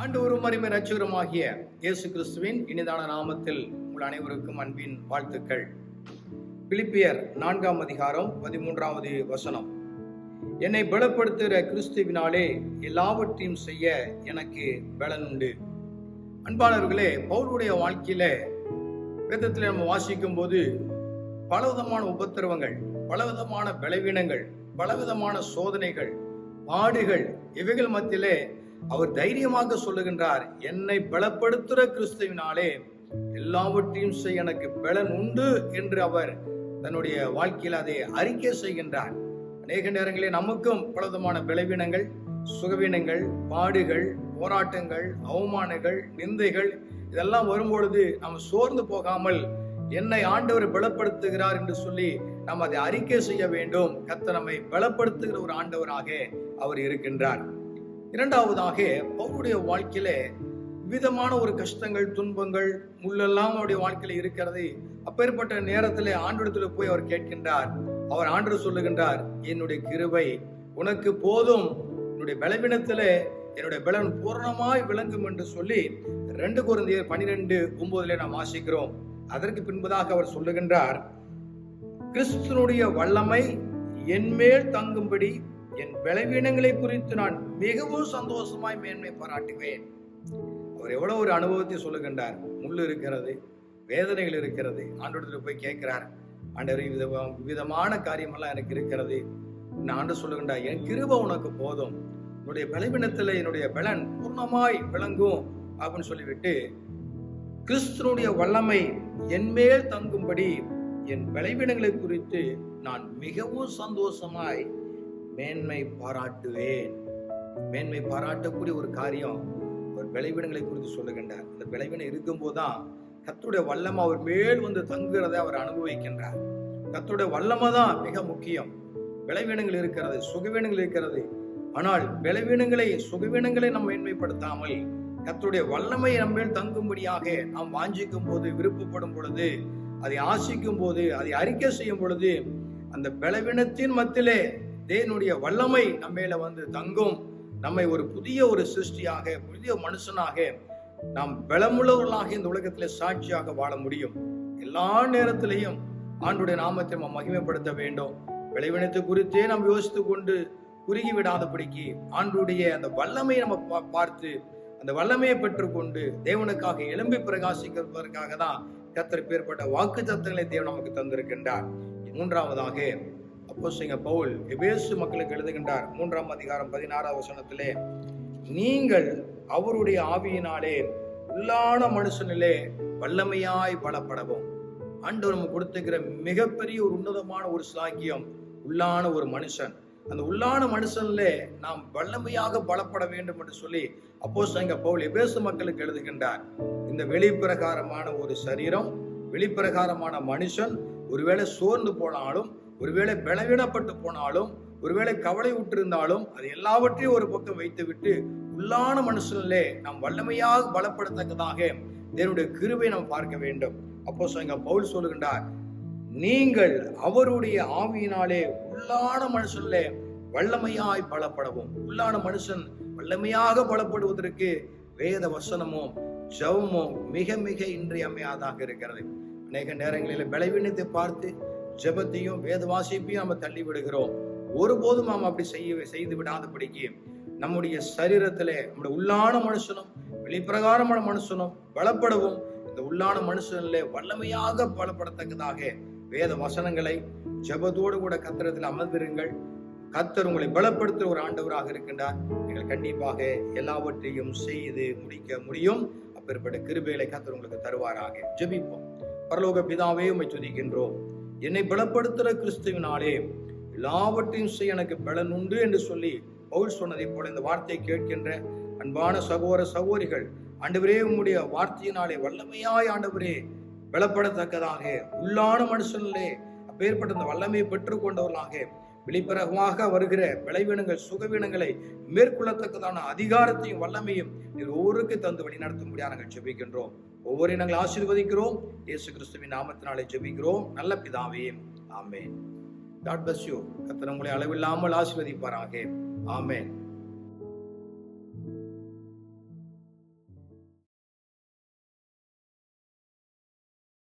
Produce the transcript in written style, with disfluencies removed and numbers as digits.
ஆண்டவரும் அருமை இரட்சகருமாகிய இயேசு கிறிஸ்துவின் இனிதான நாமத்தில் உங்கள் அனைவருக்கும் அன்பின் வாழ்த்துக்கள். பிலிப்பியர் 4ஆம் அதிகாரம் 13வது வசனம். என்னை பலப்படுத்துகிற கிறிஸ்துவினாலே எல்லாவற்றையும் செய்ய எனக்கு பலன் உண்டு. அன்பானவர்களே, பவுலுடைய வாழ்க்கையில வேதத்தில் நம்ம வாசிக்கும் போது பலவிதமான உபத்திரவங்கள், பலவிதமான பலவீனங்கள், பலவிதமான சோதனைகள், பாடுகள், இவைகள் மத்தியிலே அவர் தைரியமாக சொல்லுகின்றார், என்னை பலப்படுத்துகிற கிறிஸ்துவினாலே எல்லாவற்றையும் செய்ய எனக்கு பலன் உண்டு என்று அவர் தன்னுடைய வாழ்க்கையில் அதை அறிக்கை செய்கின்றார். அநேக நேரங்களில் நமக்கும் பலவிதமான பலவீனங்கள், சுகவீனங்கள், பாடுகள், போராட்டங்கள், அவமானங்கள், நிந்தைகள் இதெல்லாம் வரும்பொழுது நாம் சோர்ந்து போகாமல் என்னை ஆண்டவர் பலப்படுத்துகிறார் என்று சொல்லி நாம் அதை அறிக்கை செய்ய வேண்டும். கர்த்தர் நம்மை பலப்படுத்துகிற ஒரு ஆண்டவராக அவர் இருக்கின்றார். இரண்டாவதாக, பவுலுடைய வாழ்க்கையில விதமான ஒரு கஷ்டங்கள், துன்பங்கள், முள்ளெல்லாம் அவருடைய வாழ்க்கையில இருக்கிறது. அப்பேற்பட்ட நேரத்திலே ஆண்டவரிடத்துல போய் அவர் கேட்கின்றார். அவர் ஆண்டவர் சொல்லுகின்றார், என்னுடைய கிருபை உனக்கு போதும், என்னுடைய பலவீனத்திலே என்னுடைய பலன் பூரணமாய் விளங்கும் என்று சொல்லி 2 கொரிந்தியர் 12:9 நாம் வாசிக்கிறோம். அதற்கு பின்பதாக அவர் சொல்லுகின்றார், கிறிஸ்துனுடைய வல்லமை என்மேல் தங்கும்படி என் பலவீனங்களை குறித்து நான் மிகவும் சந்தோஷமாய் மேன்மை பாராட்டுவேன். அவர் எவ்வளவு ஒரு அனுபவத்தை சொல்லுகின்றார். முள்ளு இருக்கிறது, வேதனைகள் இருக்கிறது. ஆண்டவரிடத்துல போய் கேட்கிறார், ஆண்டவர் விதமான காரியமெல்லாம் எனக்கு இருக்கிறது. ஆண்டு சொல்லுகின்றார், என் கிருபை உனக்கு போதும், என்னுடைய பலவீனத்துல என்னுடைய பலன் பூர்ணமாய் விளங்கும் அப்படின்னு சொல்லிவிட்டு, கிறிஸ்துனுடைய வல்லமை என்மேல் தங்கும்படி என் பலவீனங்களை குறித்து நான் மிகவும் சந்தோஷமாய் மேன்மை பாராட்டுவேன். மேன்மை பாராட்டக்கூடிய ஒரு காரியம் அவர் பலவீனங்களை குறித்து சொல்லுகின்றார். அந்த பலவீனம் இருக்கும் போதுதான் கர்த்தருடைய வல்லமை அவர் மேல் வந்து தங்குறதை அவர் அனுபவிக்கின்றார். கர்த்தருடைய வல்லமை தான் மிக முக்கியம். பலவீனங்கள் இருக்கிறது, சுகவீனங்கள் இருக்கிறது. ஆனால் பலவீனங்களை, சுகவீனங்களை நாம் மேன்மைப்படுத்தாமல் கர்த்தருடைய வல்லமை நம்ம மேல் தங்கும்படியாக நாம் வாஞ்சிக்கும் போது, விருப்பப்படும் பொழுது, அதை ஆசிக்கும் போது, அதை அறிக்கை செய்யும் பொழுது, அந்த பலவீனத்தின் மத்தியிலே தேவனுடைய வல்லமை நம்ம மேல வந்து தங்கும். நம்மை ஒரு புதிய ஒரு சிருஷ்டியாக, புதிய மனுஷனாக, நாம் பலமுள்ளவர்களாக இந்த உலகத்திலே சாட்சியாக வாழ முடியும். எல்லா நேரத்திலையும் ஆண்டுடைய நாமத்தை நாம் மகிமைப்படுத்த வேண்டும். பலவீனத்தை குறித்தே நாம் யோசித்து கொண்டு குறுகி விடாதபடிக்கு ஆண்டுடைய அந்த வல்லமையை நம்ம பார்த்து அந்த வல்லமையை பெற்றுக்கொண்டு தேவனுக்காக எழும்பி பிரகாசிக்கிறதற்காக தான் கர்த்தர் பேர்பட்ட வாக்கு தத்தங்களை தேவன் நமக்கு தந்திருக்கின்றார். மூன்றாவதாக, அப்போஸ்தலனாகிய பவுல் எபேசு மக்களுக்கு எழுதுகின்றார். 3ஆம் அதிகாரம் 16வது வசனத்திலே, நீங்கள் அவருடைய ஆவியினாலே உள்ளான மனுஷனிலே வல்லமையாய் பலப்படவும். ஆண்டவர் நமக்கு கொடுத்துக்கிற மிகப்பெரிய ஒரு உன்னதமான ஒரு சாக்கியம் உள்ளான ஒரு மனுஷன். அந்த உள்ளான மனுஷன்ல நாம் வல்லமையாக பலப்பட வேண்டும் என்று சொல்லி அப்போஸ்தலனாகிய பவுல் எபேசு மக்களுக்கு எழுதுகின்றார். இந்த வெளிப்பிரகாரமான ஒரு சரீரம், வெளிப்பிரகாரமான மனுஷன் ஒருவேளை சோர்ந்து போனாலும், ஒருவேளை பலவீனப்பட்டு போனாலும், ஒருவேளை கவலை விட்டிருந்தாலும், அது எல்லாவற்றையும் ஒரு பக்கம் வைத்துவிட்டு உள்ளான மனுஷனிலே நாம் வல்லமையாக பலப்படத்தக்கதாக தேவனுடைய கிருபை நாம் பார்க்க வேண்டும். அப்போஸ்தலனாகிய பவுல் சொல்லுகின்றார், நீங்கள் அவருடைய ஆவியினாலே உள்ளான மனுஷனிலே வல்லமையாய் பலப்படவும். உள்ளான மனுஷன் வல்லமையாக பலப்படுவதற்கு வேத வசனமும் ஜெபமும் மிக மிக இன்றியமையாதாக இருக்கிறது. அநேக நேரங்களில் பலவீனத்தை பார்த்து ஜெபத்தையும் வேத வாசிப்பையும் நம்ம தள்ளி விடுகிறோம். ஒருபோதும் நாம் அப்படி செய்து விடாதபடிக்கு நம்முடைய சரீரத்திலே நம்முடைய உள்ளான மனுஷனும் வெளிப்பிரகாரமான மனுஷனும் பலப்படவும், இந்த உள்ளான மனுஷனிலே வல்லமையாக பலப்படத்தக்கதாக வேத வசனங்களை ஜெபத்தோடு கூட கர்த்தரிடத்தில் அமர்ந்திருங்கள். கர்த்தர் உங்களை பலப்படுத்துகிற ஒரு ஆண்டவராக இருக்கின்றார். நீங்கள் கண்டிப்பாக எல்லாவற்றையும் செய்து முடிக்க முடியும். அப்பேற்பட்ட கிருபைகளை கர்த்தர் உங்களுக்கு தருவாராக. ஜெபிப்போம். பரலோக பிதாவே, உம்மை துதிக்கின்றோம். என்னை பலப்படுத்துகிற கிறிஸ்துவினாலே எல்லாவற்றையும் செய்ய எனக்கு பலன் உண்டு என்று சொல்லி பவுல் சொன்னதை போல இந்த வார்த்தையை கேட்கின்ற அன்பான சகோதர சகோதரிகள், ஆண்டவரே உம்முடைய வார்த்தையினாலே வல்லமையாய் ஆண்டவரே பலப்படத்தக்கதாக உள்ளான மனுஷனிலே அப்பேற்பட்ட அந்த வல்லமையை பெற்றுக் கொண்டவர்களாக வெளிப்பிரகமாக வருகிற பலவீனங்கள், சுகவீனங்களை மேற்கொள்ளத்தக்கதான அதிகாரத்தையும் வல்லமையும் நீர் ஒவ்வொருக்கு தந்து வழி நடத்தும்படியாக நாங்கள் ஜெபிக்கின்றோம். ஒவ்வொரு நாங்கள் ஆசீர்வதிக்கிறோம். இயேசு கிறிஸ்துவின் நாமத்தினாலே ஜெபிக்கிறோம் நல்ல பிதாவே, ஆமென். God bless you. கர்த்தர் உங்களை அளவில்லாமல் ஆசீர்வதிப்பாராக. ஆமென்.